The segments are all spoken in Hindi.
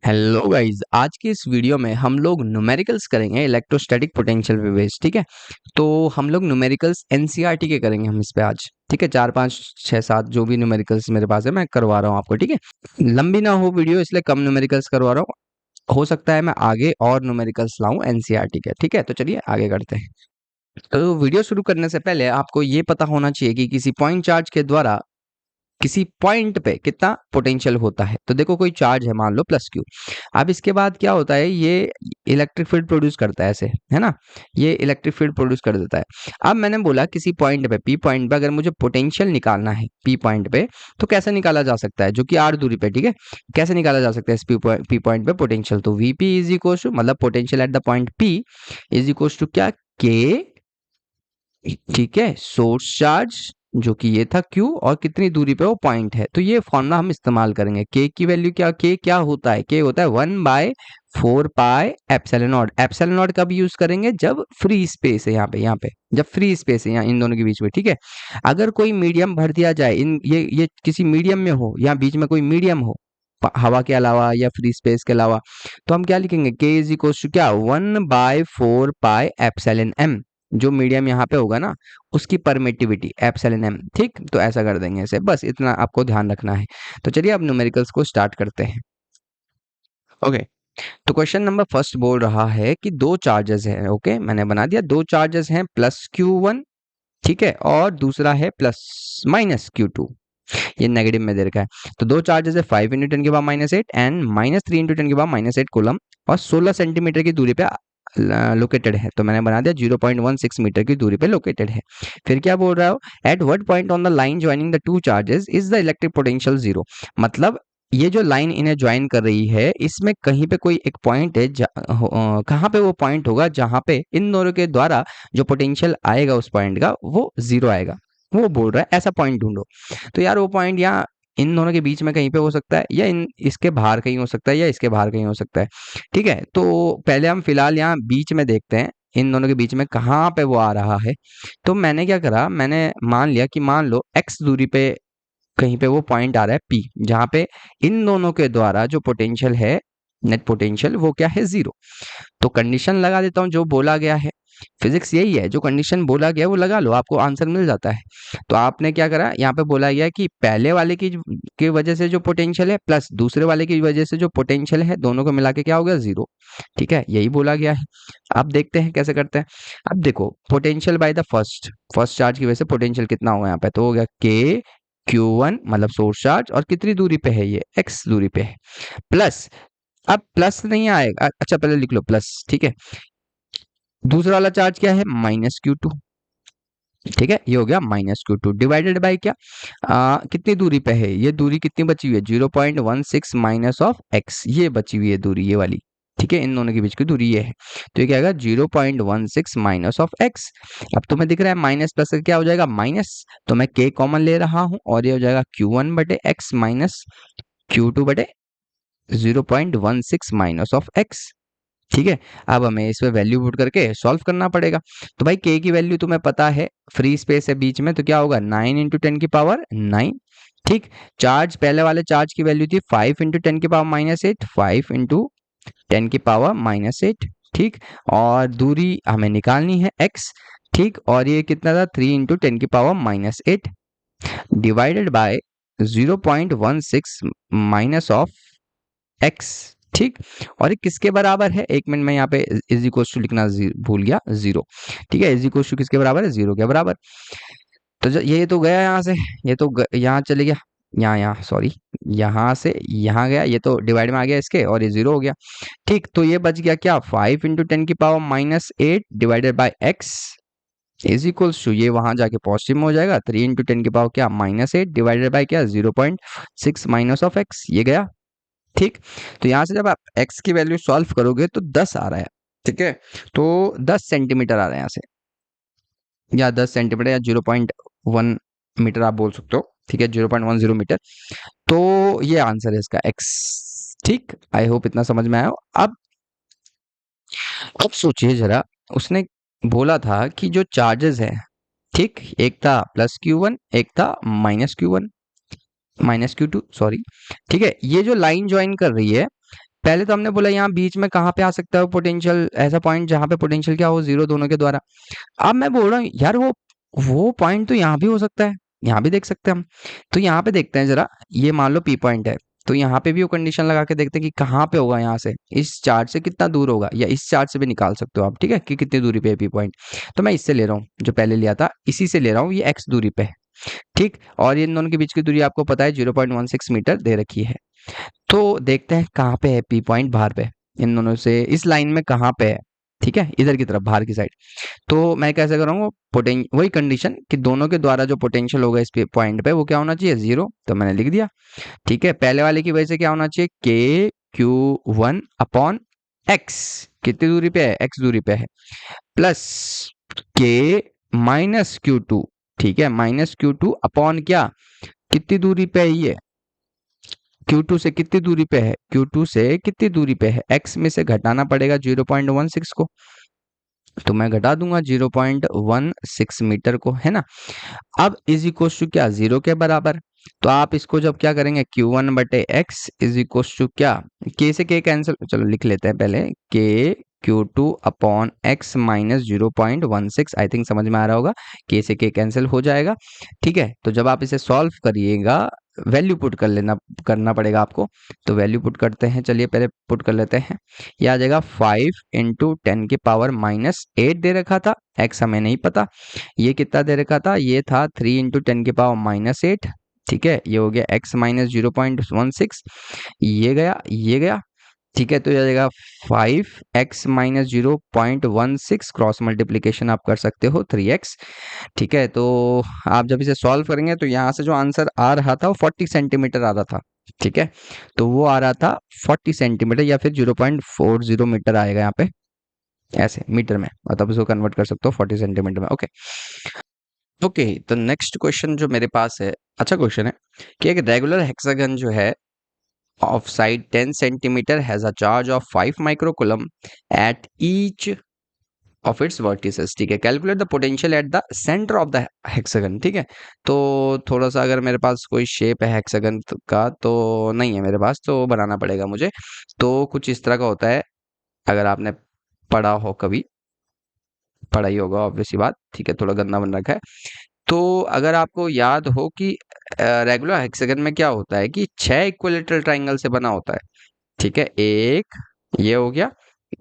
हेलो गाइस, आज की इस वीडियो में हम लोग न्यूमेरिकल्स करेंगे इलेक्ट्रोस्टैटिक पोटेंशियल पे बेस्ड। ठीक है, तो हम लोग न्यूमेरिकल्स एनसीईआरटी के करेंगे हम इस पे आज। ठीक है, 4 5 6 7 जो भी न्यूमेरिकल्स मेरे पास है मैं करवा रहा हूँ आपको। ठीक है, लंबी ना हो वीडियो इसलिए कम न्यूमेरिकल्स करवा रहा हूँ। हो सकता है मैं आगे और न्यूमेरिकल्स लाऊं एनसीईआरटी के। ठीक है, तो चलिए आगे करते हैं। तो वीडियो शुरू करने से पहले आपको ये पता होना चाहिए कि किसी पॉइंट चार्ज के द्वारा किसी पॉइंट पे कितना पोटेंशियल होता है। तो देखो कोई चार्ज है, मान लो प्लस क्यू। अब इसके बाद क्या होता है, ये इलेक्ट्रिक फील्ड प्रोड्यूस करता है ऐसे, है ना। ये इलेक्ट्रिक फील्ड प्रोड्यूस कर देता है। अब मैंने बोला किसी पॉइंट पे, पी पॉइंट पे अगर मुझे पोटेंशियल निकालना है पी पॉइंट पे, तो कैसे निकाला जा सकता है, जो कि आर दूरी पे। ठीक है, कैसे निकाला जा सकता है इस पी पॉइंट पे पोटेंशियल। तो वीपी इज इक्वल टू, मतलब potential at the point P is equal to क्या, के। ठीक है, सोर्स चार्ज जो कि ये था Q, और कितनी दूरी पे वो पॉइंट है। तो ये फॉर्मूला हम इस्तेमाल करेंगे। K की वैल्यू क्या, K क्या होता है, K होता है 1/4 pi epsilon not. Epsilon not कब यूज करेंगे, जब फ्री स्पेस है यहाँ पे जब फ्री स्पेस है यहाँ इन दोनों के बीच में। ठीक है, अगर कोई मीडियम भर दिया जाए, इन ये किसी मीडियम में हो, या बीच में कोई मीडियम हो हवा के अलावा या फ्री स्पेस के अलावा, तो हम क्या लिखेंगे, K इज इक्वल टू क्या, 1/4 पाई एप्सिलॉन m। जो मीडियम यहाँ पे होगा ना, उसकी परमिटिविटी एप्सिलॉन m। ठीक, तो ऐसा कर देंगे इसे, बस इतना आपको ध्यान रखना है। तो चलिए अब न्यूमेरिकल्स को स्टार्ट करते हैं। ओके, तो क्वेश्चन नंबर फर्स्ट बोल रहा है कि दो चार्जेस हैं। ओके, मैंने बना दिया, दो चार्जेस हैं प्लस Q1। ठीक है, और दूसरा है प्लस माइनस Q2। ये नेगेटिव में दे रखा है। तो दो चार्जेस है 5 × 10⁻⁸ एंड -3 × 10⁻⁸ कूलम, और 16 सेंटीमीटर की दूरी पे लोकेटेड है। तो मैंने बना दिया 0.16 मीटर की दूरी पे लोकेटेड है। फिर क्या बोल रहा है, at what point on the line joining the two charges is the electric potential zero. मतलब ये जो लाइन इन्हें ज्वाइन कर रही है, इसमें कहीं पे कोई एक पॉइंट है, कहाँ पे वो पॉइंट होगा जहाँ पे इन दोनों के द्वारा जो पोटेंशियल आएगा उस पॉइंट का वो जीरो आएगा। वो बोल रहा है ऐसा पॉइंट ढूंढो। तो यार वो पॉइंट यहाँ इन दोनों के बीच में कहीं पे हो सकता है, या इन इसके बाहर कहीं हो सकता है, या इसके बाहर कहीं हो सकता है। ठीक है, तो पहले हम फिलहाल यहाँ बीच में देखते हैं, इन दोनों के बीच में कहाँ पे वो आ रहा है। तो मैंने क्या करा, मैंने मान लिया कि मान लो x दूरी पे कहीं पे वो पॉइंट आ रहा है P, जहाँ पे इन दोनों के द्वारा जो पोटेंशियल है, नेट पोटेंशियल, वो क्या है, जीरो। तो कंडीशन लगा देता हूँ जो बोला गया है। फिजिक्स यही है, जो कंडीशन बोला गया है वो लगा लो, आपको आंसर मिल जाता है। तो आपने क्या करा, यहाँ पे बोला गया है कि पहले वाले की वजह से जो पोटेंशियल है प्लस दूसरे वाले की वजह से जो पोटेंशियल है, दोनों को मिला के क्या हो गया, जीरो। ठीक है, यही बोला गया है। अब देखते हैं कैसे करते हैं। अब देखो potential by the first charge की वजह से पोटेंशियल कितना होगा यहाँ पे, तो हो गया के Q1, मतलब सोर्स चार्ज, और कितनी दूरी पे है, ये x दूरी पे है, प्लस। अब प्लस नहीं आएगा, अच्छा पहले लिख लो प्लस। ठीक है, दूसरा वाला चार्ज क्या है, -Q2। ठीक है, ये हो गया -Q2 डिवाइडेड बाय क्या, कितनी दूरी पे है, ये दूरी कितनी बची हुई है, 0.16 माइनस ऑफ x, ये बची हुई है दूरी, ये वाली। ठीक है, इन दोनों के बीच की दूरी ये है। तो ये क्या आएगा, 0.16 माइनस ऑफ x। अब तुम्हें दिख रहा है माइनस प्लस का क्या हो जाएगा, माइनस, तो मैं k कॉमन ले रहा हूं, और ये हो जाएगा Q1/x minus Q2/0.16 minus of x। ठीक है, अब हमें इस पे वैल्यू पुट करके सॉल्व करना पड़ेगा। तो भाई k की वैल्यू तुम्हें पता है, फ्री स्पेस है बीच में, तो क्या होगा, 9 × 10⁻⁹ ठीक, चार्ज पहले वाले चार्ज की वैल्यू थी 5 × 10⁻⁸, 5 × 10⁻⁸। ठीक, और दूरी हमें निकालनी है x। ठीक, और ये कितना था, 3 × 10⁻⁸ divided bye 0.16 minus of x। ठीक, और ये किसके बराबर है, एक मिनट में यहाँ पे इज इक्वल टू लिखना भूल गया, जीरो। ठीक है, इज इक्वल टू किसके बराबर है, जीरो के बराबर। तो ये तो गया यहाँ से, ये तो यहाँ चले गया, यहाँ सॉरी, यहाँ से यहाँ गया, ये तो डिवाइड में आ गया इसके, और ये जीरो हो गया। ठीक, तो ये बच गया क्या, 5 × 10⁻⁸ divided by x is equal to, ये वहां जाके पॉजिटिव में हो जाएगा, 3 × 10⁻⁸ क्या, -8 डिवाइडेड बाय क्या, 0.6 माइनस ऑफ x, ये गया। ठीक, तो यहाँ से जब आप x की वैल्यू सॉल्व करोगे तो 10 आ रहा है। ठीक है, तो 10 सेंटीमीटर आ रहा है यहाँ से, या 10 सेंटीमीटर, या 0.1 मीटर आप बोल सकते हो। ठीक है, 0.10 मीटर। तो ये आंसर है इसका x। ठीक, आई होप इतना समझ में आया हो। अब सोचिए जरा, उसने बोला था कि जो चार्जेस है, ठीक, एक था +Q1, एक था -Q1, -Q2 सॉरी। ठीक है, ये जो लाइन ज्वाइन कर रही है, पहले तो हमने बोला यहाँ बीच में कहाँ पे आ सकता है पोटेंशियल, ऐसा पॉइंट जहाँ पे पोटेंशियल क्या हो, जीरो दोनों के द्वारा। अब मैं बोल रहा हूँ यार वो पॉइंट तो यहाँ भी हो सकता है, यहाँ भी देख सकते हैं हम। तो यहाँ पे देखते हैं जरा, ये मान लो पी पॉइंट है, तो यहाँ पे भी वो कंडीशन लगा के देखते हैं कि कहाँ पे होगा, यहाँ से इस चार्ट से कितना दूर होगा, या इस चार्ट से भी निकाल सकते हो आप, ठीक है, कि कितनी दूरी पे है पी पॉइंट। तो मैं इससे ले रहा हूँ, जो पहले लिया था इसी से ले रहा हूँ, ये एक्स दूरी पे है, ठीक। और ये इन दोनों के बीच की दूरी आपको पता है 0.16 मीटर दे रखी है। तो देखते हैं कहाँ पे है पी पॉइंट, बाहर पे, इन दोनों से इस लाइन में कहाँ पे है, ठीक है, इधर की तरफ बाहर की साइड। तो मैं कैसे करूँगा, वही कंडीशन कि दोनों के द्वारा जो पोटेंशियल होगा इस पॉइंट पे वो क्या होना चाहिए, जीरो, तो मैंने लिख दिया, ठीक है। पहले वाले की वजह से क्या होना चाहिए, के क्यू वन अपॉन एक्स, कितनी दूरी पे है, एक्स दूरी पे है, प्लस के माइनस क्यू टू, ठीक है, माइनस क्यू टू अपॉन क्या, कितनी दूरी पे है ये, Q2 से कितनी दूरी पे है, Q2 से कितनी दूरी पे है, x में से घटाना पड़ेगा 0.16 को, तो मैं घटा दूंगा 0.16 मीटर को, है ना। अब इज इक्व टू क्या, जीरो के बराबर। तो आप इसको जब क्या करेंगे, Q1 बटे एक्स इज इक्व टू क्या, के से के कैंसिल, चलो लिख लेते हैं पहले, के Q2 अपॉन एक्स माइनस 0.16, आई थिंक समझ में आ रहा होगा, के से के कैंसिल हो जाएगा, ठीक है। तो जब आप इसे सॉल्व करिएगा, वैल्यू पुट करना पड़ेगा आपको। तो वैल्यू पुट करते हैं, चलिए पहले पुट कर लेते हैं। ये आ जाएगा 5 इंटू 10 की पावर माइनस 8 दे रखा था, एक्स हमें नहीं पता। ये कितना दे रखा था, ये था 3 इंटू 10 की पावर माइनस 8, ठीक है। ये हो गया एक्स माइनस 0.16, ये गया, ठीक है। तो ये आ जाएगा 5x माइनस 0.16, क्रॉस मल्टीप्लीकेशन आप कर सकते हो 3x, ठीक है। तो आप जब इसे सॉल्व करेंगे तो यहाँ से जो आंसर आ रहा था वो 40 सेंटीमीटर आ रहा था, ठीक है। तो वो आ रहा था 40 सेंटीमीटर या फिर 0.40 मीटर आएगा यहाँ पे, ऐसे मीटर में, मतलब इसको कन्वर्ट कर सकते हो 40 सेंटीमीटर में, ओके। ओके, तो नेक्स्ट क्वेश्चन जो मेरे पास है, अच्छा क्वेश्चन है कि एक रेगुलर हेक्सागन जो है of side 10 centimeter has a charge of 5 microcoulomb at each of its vertices, ठीक है। Calculate the potential at the centre of the hexagon, ठीक है। तो थोड़ा सा अगर मेरे पास कोई शेप है हेक्सागन का, तो नहीं है मेरे पास, तो बनाना पड़ेगा मुझे। तो कुछ इस तरह का होता है, अगर आपने पढ़ा हो कभी, पढ़ा ही होगा ऑब्वियसली बात, ठीक है, थोड़ा गंदा बन रखा है। तो अगर आपको याद हो कि रेगुलर हेक्सागन में क्या होता है कि 6 इक्विलेटरल ट्राइंगल से बना होता है, ठीक है। एक ये हो गया,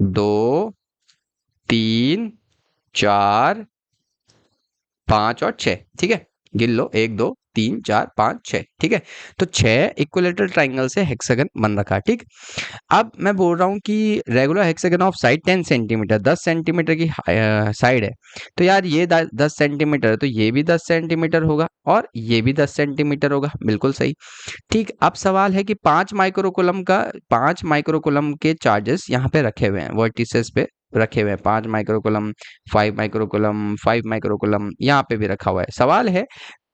2 3 4 5 और 6, ठीक है। गिन लो, 1 2 3 4 5 6, ठीक है। तो 6 इक्विलेटरल ट्राइंगल से हेक्सागन बन रखा है, ठीक। अब मैं बोल रहा हूँ कि regular hexagon of side 10 centimetre, 10 centimetre की साइड है। तो यार ये 10 सेंटीमीटर है, तो ये भी 10 सेंटीमीटर होगा और ये भी 10 सेंटीमीटर होगा, बिल्कुल सही, ठीक। अब सवाल है कि 5 माइक्रोकुलम के चार्जेस यहाँ पे रखे हुए हैं, वर्टिसेस पे रखे हुए हैं, 5 माइक्रोकुलम, 5 माइक्रोकुलम, 5 माइक्रोकुलम, यहाँ पे भी रखा हुआ है। सवाल है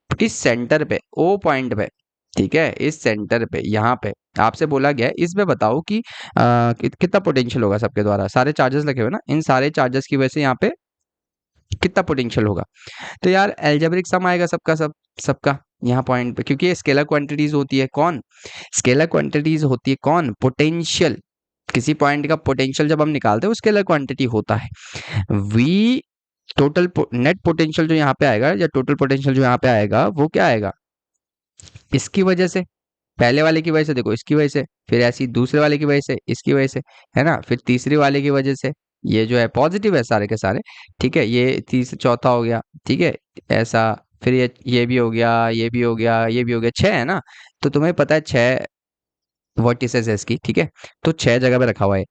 इस सेंटर पे, ओ पॉइंट पे, ठीक है, इस सेंटर पे, यहाँ पे आपसे बोला गया है इसमें बताओ कि कितना पोटेंशियल होगा सबके द्वारा, सारे चार्जेस लगे हुए ना, इन सारे चार्जेस की वजह से यहाँ पे कितना पोटेंशियल होगा। तो यार एल्जेब्रिक सम आएगा सबका सबका यहाँ पॉइंट पे, क्योंकि ये स्केलर क्वांटिटीज होती है, कौन स्केलर क्वांटिटीज होती है, कौन पोटेंशियल, किसी पॉइंट का पोटेंशियल जब हम निकालते हैं वो स्केलर क्वांटिटी होता है। वी टोटल नेट पोटेंशियल जो यहाँ पे आएगा, या टोटल पोटेंशियल जो यहाँ पे आएगा, वो क्या आएगा, इसकी वजह से, पहले वाले की वजह से, देखो इसकी वजह से, फिर ऐसी दूसरे वाले की वजह से, इसकी वजह से, है ना, फिर तीसरी वाले की वजह से, ये जो है पॉजिटिव है सारे के सारे, ठीक है। ये चौथा हो गया, ठीक है, ऐसा, फिर ये भी हो गया, ये भी हो गया, ये भी हो गया, 6 है ना। तो तुम्हें पता है 6 वर्टिसेस है इसकी, ठीक है। तो 6 जगह पे रखा हुआ है।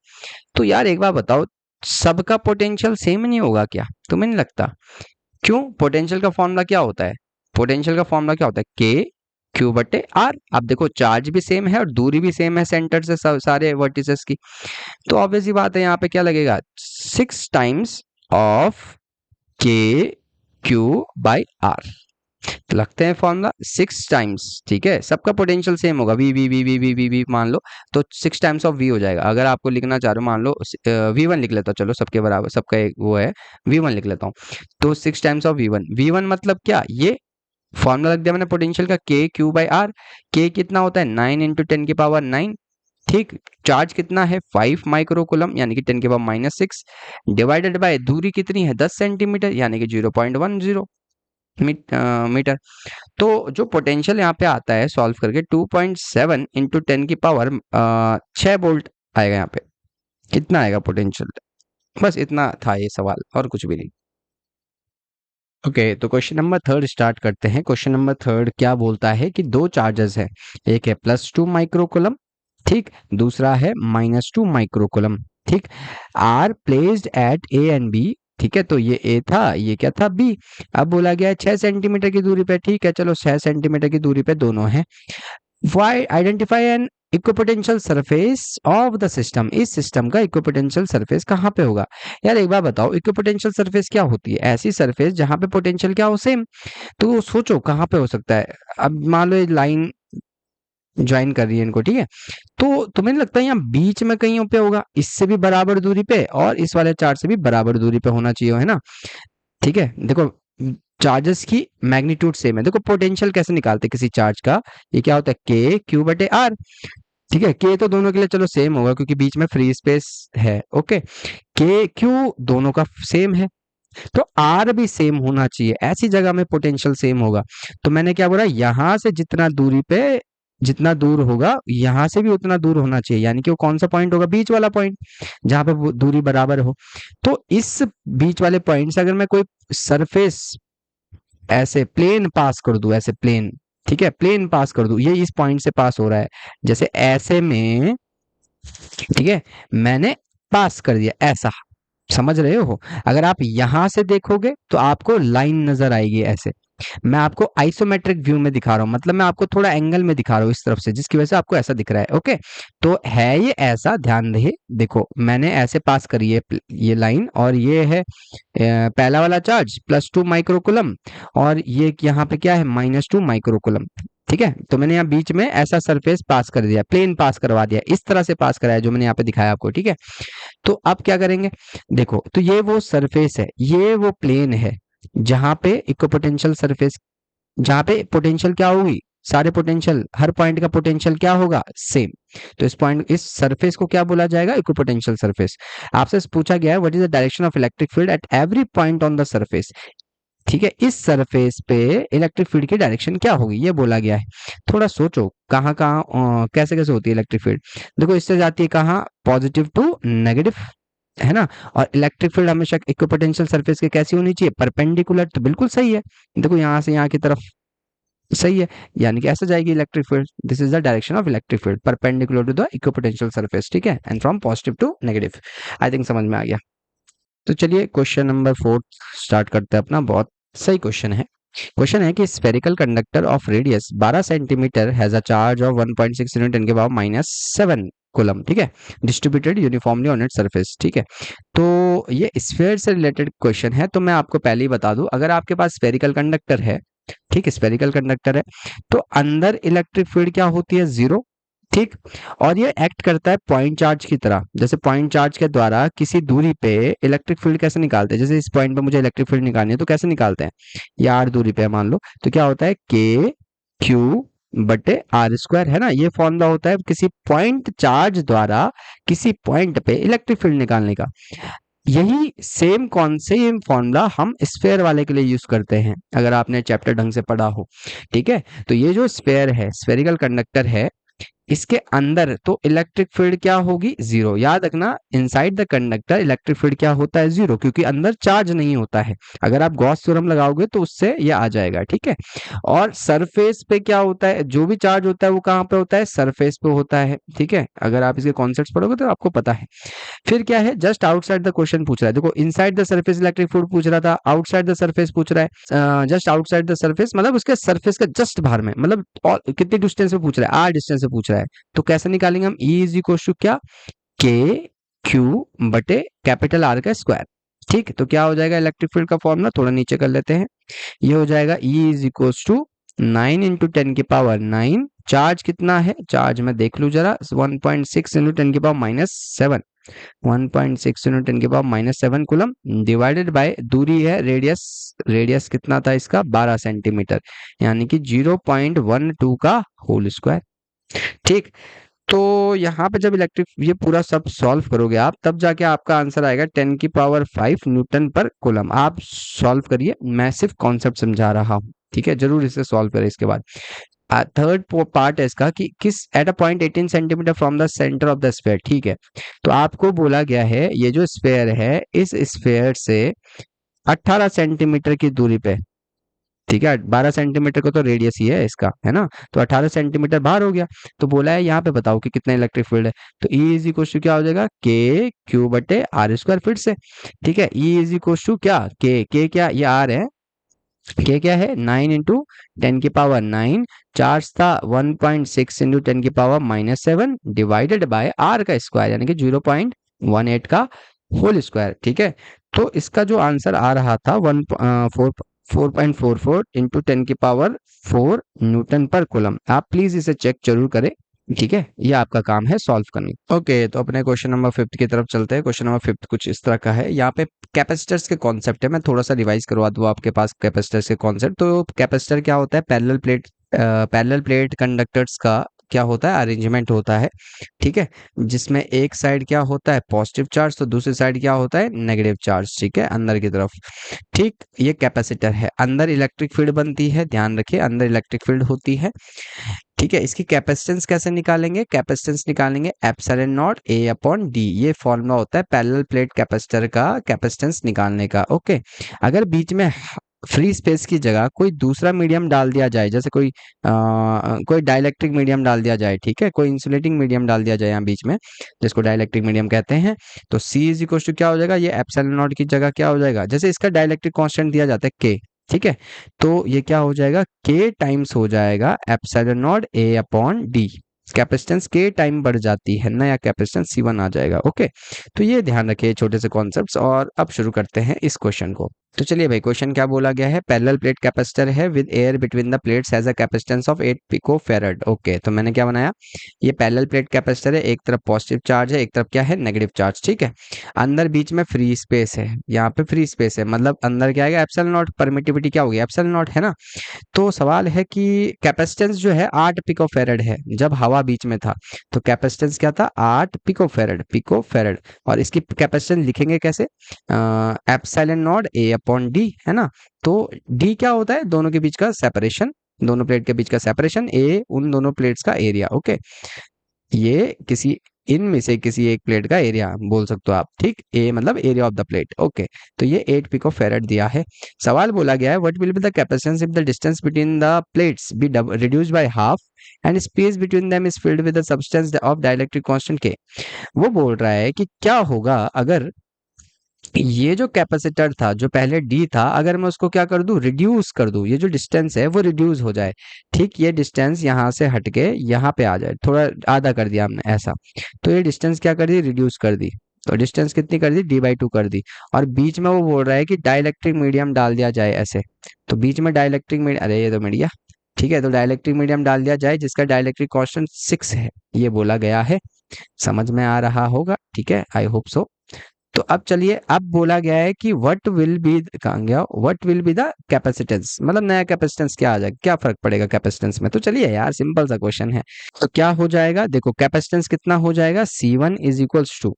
तो यार एक बार बताओ, सबका पोटेंशियल सेम नहीं होगा क्या, तुम्हें नहीं लगता? क्यों? पोटेंशियल का फॉर्मूला क्या होता है, पोटेंशियल का फॉर्मूला क्या होता है, के क्यू बटे आर। अब देखो चार्ज भी सेम है और दूरी भी सेम है सेंटर से सारे वर्टिसेस की। तो ऑब्वियस ही बात है, यहाँ पे क्या लगेगा, 6 times of K Q by R. लगते हैं फॉर्मूला 6 टाइम्स, ठीक है। सबका पोटेंशियल सेम होगा, V V V V V V V मान लो, तो 6 टाइम्स ऑफ वी हो जाएगा। अगर आपको लिखना चाह रहे हो, मान लो V1 लिख लेता हूँ, चलो सबके बराबर, सबका एक वो है, V1 लिख लेता हूँ। तो 6 टाइम्स ऑफ V1 मतलब क्या, ये फॉर्मूला लग दिया मैंने पोटेंशियल का, के क्यू बाई आर। के कितना होता है, 9 इंटू 10 की पावर 9, ठीक, चार्ज कितना है 5 माइक्रोकुलम यानी कि 10 के पावर -6 डिवाइडेड बाय दूरी कितनी है 10 सेंटीमीटर यानी कि 0.10 मीटर। तो जो पोटेंशियल यहाँ पे आता है सॉल्व करके 2.7 इंटू 10 की पावर 6 वोल्ट आएगा यहाँ पे। कितना आएगा पोटेंशियल? बस इतना था ये सवाल और कुछ भी नहीं। ओके, तो क्वेश्चन नंबर थर्ड स्टार्ट करते हैं। क्वेश्चन नंबर थर्ड क्या बोलता है कि दो चार्जेस है, एक है +2 माइक्रोकुलम, ठीक, दूसरा है -2 माइक्रोकुलम, ठीक, are placed at A and B, ठीक है। तो ये ए था, ये क्या था बी। अब बोला गया है 6 सेंटीमीटर की दूरी पे, ठीक है, चलो 6 सेंटीमीटर की दूरी पे दोनों है। Why identify an equipotential surface of the system, इस सिस्टम का इक्विपोटेंशियल सरफेस कहाँ पे होगा? यार एक बार बताओ, इक्विपोटेंशियल सरफेस क्या होती है? ऐसी सरफेस जहां पे पोटेंशियल क्या हो सेम। तो सोचो कहाँ पे हो सकता है। अब मान लो ये लाइन ज्वाइन कर रही है इनको, ठीक है, तो तुम्हें नहीं लगता है यहाँ बीच में कहीं पे होगा, इससे भी बराबर दूरी पे और इस वाले चार्ज से भी बराबर दूरी पे होना चाहिए, है ना? ठीक है, देखो चार्जेस की मैग्नीट्यूड सेम है। देखो पोटेंशियल कैसे निकालते हैं किसी चार्ज का, ये क्या होता है के क्यू बटे आर, ठीक है। के तो दोनों के लिए चलो सेम होगा क्योंकि बीच में फ्री स्पेस है, ओके। के क्यू दोनों का सेम है, तो आर भी सेम होना चाहिए, ऐसी जगह में पोटेंशियल सेम होगा। तो मैंने क्या बोला, यहां से जितना दूरी पे जितना दूर होगा यहां से भी उतना दूर होना चाहिए, यानी कि वो कौन सा पॉइंट होगा, बीच वाला पॉइंट, जहां पे वो दूरी बराबर हो। तो इस बीच वाले पॉइंट से अगर मैं कोई सरफेस ऐसे प्लेन पास कर दूं, ऐसे प्लेन, ठीक है, प्लेन पास कर दूं, ये इस पॉइंट से पास हो रहा है, जैसे ऐसे में, ठीक है, मैंने पास कर दिया ऐसा, समझ रहे हो? अगर आप यहां से देखोगे तो आपको लाइन नजर आएगी ऐसे। मैं आपको आइसोमेट्रिक व्यू में दिखा रहा हूं, मतलब मैं आपको थोड़ा एंगल में दिखा रहा हूं इस तरफ से, जिसकी वजह से आपको ऐसा दिख रहा है, ओके। तो है ये ऐसा, ध्यान रहे, देखो मैंने ऐसे पास करी है ये लाइन, और ये है पहला वाला चार्ज +2 माइक्रोकुलम, और ये यहाँ पे क्या है -2 माइक्रोकुलम, ठीक है। तो मैंने यहाँ बीच में ऐसा सरफेस पास कर दिया, प्लेन पास करवा दिया, इस तरह से पास कराया जो मैंने यहाँ पे दिखाया आपको, ठीक है। तो अब क्या करेंगे, देखो तो ये वो सरफेस है, ये वो प्लेन है जहां पे इक्विपोटेंशियल सरफेस, जहां पे पोटेंशियल क्या होगी, सारे पोटेंशियल, हर पॉइंट का पोटेंशियल क्या होगा, सेम। तो इस पॉइंट, इस सरफेस को क्या बोला जाएगा, इक्विपोटेंशियल सरफेस। आपसे पूछा गया है what is the direction of electric field at every point on the surface, ठीक है, इस सरफेस पे इलेक्ट्रिक फील्ड की डायरेक्शन क्या होगी, ये बोला गया है। थोड़ा सोचो कहाँ कहाँ कैसे कैसे होती है इलेक्ट्रिक फील्ड। देखो इससे जाती है कहाँ, पॉजिटिव टू नेगेटिव, है ना। और इलेक्ट्रिक फील्ड हमेशा इक्विपोटेंशियल सरफेस के कैसी होनी चाहिए, परपेंडिकुलर, तो बिल्कुल सही है। देखो यहाँ से यहाँ की तरफ सही है, यानी कि ऐसे जाएगी electric field, this is the direction of electric field perpendicular to the equipotential surface, ठीक है, and from positive to negative. I think समझ में आ गया। तो चलिए क्वेश्चन नंबर 4 स्टार्ट करते हैं अपना। बहुत सही क्वेश्चन है। क्वेश्चन है कि spherical conductor of radius 12 centimetre has a charge of 1.6 × 10 के पावर -7 कूलम, ठीक है, distributed uniformly on its surface, ठीक है। तो ये स्फेयर से रिलेटेड क्वेश्चन है, तो मैं आपको पहले ही बता दूं, अगर आपके पास स्फेरिकल कंडक्टर है, ठीक है, स्फेरिकल कंडक्टर है, तो अंदर इलेक्ट्रिक फील्ड क्या होती है, 0, ठीक। और ये एक्ट करता है पॉइंट चार्ज की तरह, जैसे पॉइंट चार्ज के द्वारा किसी दूरी पे इलेक्ट्रिक फील्ड कैसे निकालते हैं, जैसे इस पॉइंट पे मुझे इलेक्ट्रिक फील्ड निकालनी है तो कैसे निकालते हैं, ये आर दूरी पे मान लो, तो क्या होता है के क्यू बटे आर स्क्वायर, है ना। ये फॉर्मूला होता है किसी पॉइंट चार्ज द्वारा किसी पॉइंट पे इलेक्ट्रिक फील्ड निकालने का। यही सेम फॉर्मूला हम स्फेयर वाले के लिए यूज करते हैं, अगर आपने चैप्टर ढंग से पढ़ा हो, ठीक है। तो ये जो स्फेयर है, स्फेरिकल कंडक्टर है, इसके अंदर तो इलेक्ट्रिक फील्ड क्या होगी, 0। याद रखना, inside the conductor electric field क्या होता है, 0, क्योंकि अंदर चार्ज नहीं होता है। अगर आप गॉस थ्योरम लगाओगे तो उससे ये आ जाएगा, ठीक है। और सरफेस पे क्या होता है, जो भी चार्ज होता है वो कहाँ पे होता है, सरफेस पे होता है, ठीक है। अगर आप इसके कॉन्सेप्ट्स पढ़ोगे तो आपको पता है। फिर क्या है, जस्ट आउटसाइड द क्वेश्चन पूछ रहा है, देखो inside the surface electric field पूछ रहा था, आउटसाइड द सरफेस पूछ रहा है, जस्ट आउटसाइड द सरफेस मतलब उसके सरफेस का जस्ट बाहर में, मतलब कितनी डिस्टेंस पे पूछ रहा है, आर डिस्टेंस पे पूछ रहा है। तो कैसे निकालेंगे हम, ई इज इक्वल टू क्या, के क्यू बटे कैपिटल आर का स्क्वायर, ठीक। तो क्या हो जाएगा इलेक्ट्रिक फील्ड का फॉर्मूला, थोड़ा नीचे कर लेते हैं, ये हो जाएगा ई इज इक्वल टू 9 × 10 की पावर 9, चार्ज कितना है, चार्ज में देख लू जरा, 1.6 × 10 की पावर -7, 1.6 × 10 की पावर -7 कूलम, डिवाइडेड बाय दूरी है रेडियस, रेडियस कितना था इसका, 12 सेंटीमीटर, यानी कि 0.12 का होल स्क्वायर, ठीक। तो यहाँ पे जब इलेक्ट्रिक ये पूरा सब सॉल्व करोगे आप, तब जाके आपका आंसर आएगा 10⁵ न्यूटन पर कूलम। आप सॉल्व करिए, मैं सिर्फ कॉन्सेप्ट समझा रहा हूँ, ठीक है, जरूर इसे सॉल्व करें इसके बाद। थर्ड पार्ट है इसका कि किस at a point 18 centimetre from the centre of the sphere, ठीक है। तो आपको बोला गया है ये जो स्फीयर है, इस स्फीयर से 18 सेंटीमीटर की दूरी पे, ठीक है, 12 सेंटीमीटर का तो रेडियस ही है इसका, है ना, तो 18 सेंटीमीटर बाहर हो गया। तो बोला है यहाँ पे बताओ कि कितना इलेक्ट्रिक फील्ड है। तो ई इज इक्वल टू क्या हो जाएगा, के क्यू बटे आर स्क्वायर, फिर से, ठीक है। ई इज इक्वल टू क्या, के क्या, ये आर है, के क्या है 9 इंटू 10⁹ चार्ज था 1.6 इंटू 10⁻⁻7 डिवाइडेड बाय आर का स्क्वायर यानी कि 0.18 का होल स्क्वायर, ठीक है। तो इसका जो आंसर आ रहा था 4.44 इंटू 10⁻⁴ न्यूटन पर कूलम। आप प्लीज इसे चेक जरूर करें, ठीक है, ये आपका काम है सॉल्व करनी। ओके, तो अपने क्वेश्चन नंबर 5 की तरफ चलते हैं। क्वेश्चन नंबर 5 कुछ इस तरह का है। यहाँ पे कैपेसिटर्स के कॉन्सेप्ट है, मैं थोड़ा सा रिवाइज करवा दूँ आपके पास कैपेसिटर्स के कॉन्सेप्ट। तो कैपेसिटर क्या होता है, पैरेलल प्लेट कंडक्टर्स का क्या होता है, अरेंजमेंट होता है, ठीक है, जिसमें एक साइड क्या होता है पॉजिटिव चार्ज, तो दूसरी साइड क्या होता है नेगेटिव चार्ज, ठीक है, अंदर की तरफ, ठीक। ये कैपेसिटर है, अंदर इलेक्ट्रिक फील्ड बनती है, ध्यान रखिए अंदर इलेक्ट्रिक फील्ड होती है, ठीक है। इसकी कैपेसिटेंस कैसे निकालेंगे, कैपेसिटेंस निकालेंगे epsilon not a upon D, ये फॉर्मूला होता है पैरेलल प्लेट कैपेसिटर का कैपेसिटेंस निकालने का, ओके। अगर बीच में फ्री स्पेस की जगह कोई दूसरा मीडियम डाल दिया जाए, जैसे कोई डाइलेक्ट्रिक मीडियम डाल दिया जाए, ठीक है, कोई इंसुलेटिंग मीडियम डाल दिया जाए यहाँ बीच में, जिसको डाइलेक्ट्रिक मीडियम कहते हैं, तो सी इज इक्वल टू क्या हो जाएगा, ये एप्सिलॉन नॉट की जगह क्या हो जाएगा, जैसे इसका डाइलेक्ट्रिक कांस्टेंट दिया जाता है के, ठीक है, तो ये क्या हो जाएगा के टाइम्स हो जाएगा epsilon not a upon D. Capacitance के टाइम बढ़ जाती है, नया कैपेसिटेंस C1 आ जाएगा, ओके। तो ये ध्यान रखिए छोटे से कॉन्सेप्ट्स, और अब शुरू करते हैं इस क्वेश्चन को। तो चलिए भाई, क्वेश्चन क्या बोला गया है, पैरेलल प्लेट कैपेसिटर है with air between the plates has a capacitance of 8 picofarad, okay. तो मैंने क्या बनाया, ये पैरेलल प्लेट कैपेसिटर है, एक तरफ पॉजिटिव चार्ज है, एक तरफ क्या है नेगेटिव चार्ज, ठीक है। अंदर बीच में फ्री स्पेस है, यहाँ पे फ्री स्पेस है, मतलब अंदर क्या आएगा एप्सिलॉन नॉट, परमिटिविटी क्या होगी एप्सिलॉन नॉट, है ना। तो सवाल है कि कैपेसिटेंस जो है 8 पिकोफैरड है, जब हवा बीच में था तो कैपेसिटेंस क्या था 8 पिकोफैरड, और इसकी कैपेसिटेंस लिखेंगे कैसे, epsilon not a upon D, है ना। तो डी क्या होता है, दोनों के बीच का सेपरेशन, दोनों प्लेट के बीच का सेपरेशन, ए उन दोनों प्लेट्स का एरिया, ओके। ये किसी इनमें से किसी एक प्लेट का एरिया बोल सकते हो आप, ठीक, ए मतलब area of the plate, okay. तो ये 8 पिकोफैरड दिया है। सवाल बोला गया है what will be the capacitance if the distance between the plates be reduced by half and space between them is filled with the substance of dielectric constant के। वो बोल रहा है कि क्या होगा अगर ये जो कैपेसिटर था जो पहले डी था, अगर मैं उसको क्या कर दूं रिड्यूस कर दूं, ये जो डिस्टेंस है वो रिड्यूस हो जाए, ठीक, ये डिस्टेंस यहाँ से हट के यहाँ पे आ जाए, थोड़ा आधा कर दिया हमने ऐसा, तो ये डिस्टेंस क्या कर दी रिड्यूस कर दी, तो डिस्टेंस कितनी कर दी d/2 कर दी, और बीच में वो बोल रहा है कि डाइलेक्ट्रिक मीडियम डाल दिया जाए ऐसे, तो बीच में डाइलेक्ट्रिक मीडियम, अरे ये तो मिट गया, ठीक है, तो डाइलेक्ट्रिक मीडियम डाल दिया जाए जिसका डाइलेक्ट्रिक कांस्टेंट 6 है, ये बोला गया है, समझ में आ रहा होगा, ठीक है, आई होप सो। तो अब चलिए, अब बोला गया है कि व्हाट विल बी, कहाँ गया, what will be the capacitance, मतलब नया कैपेसिटेंस क्या आ जाएगा, क्या फर्क पड़ेगा कैपेसिटेंस में। तो चलिए यार, सिंपल सा क्वेश्चन है, तो क्या हो जाएगा, देखो कैपेसिटेंस कितना हो जाएगा, C1 इज इक्वल्स टू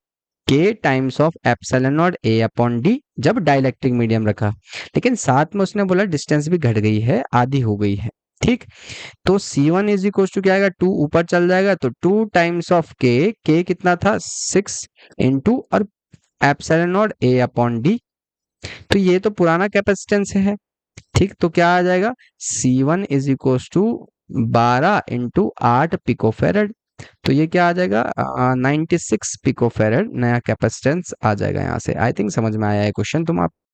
के times of epsilon not a upon D, जब डाइलेक्ट्रिक मीडियम रखा, लेकिन साथ में उसने बोला डिस्टेंस भी घट गई है, आधी हो गई है, ठीक। तो C1 इज इक्वल टू क्या आएगा, 2 ऊपर चल जाएगा, तो 2 टाइम्स ऑफ के कितना था 6 इंटू और epsilon not a upon D, तो ये तो पुराना कैपेसिटेंस है, ठीक। तो क्या आ जाएगा C1 is equal to 12 into 8 picofarad, तो ये क्या आ जाएगा 96 पिकोफैरड नया कैपेसिटेंस आ जाएगा यहाँ से। आई थिंक समझ में आया है क्वेश्चन तुम आप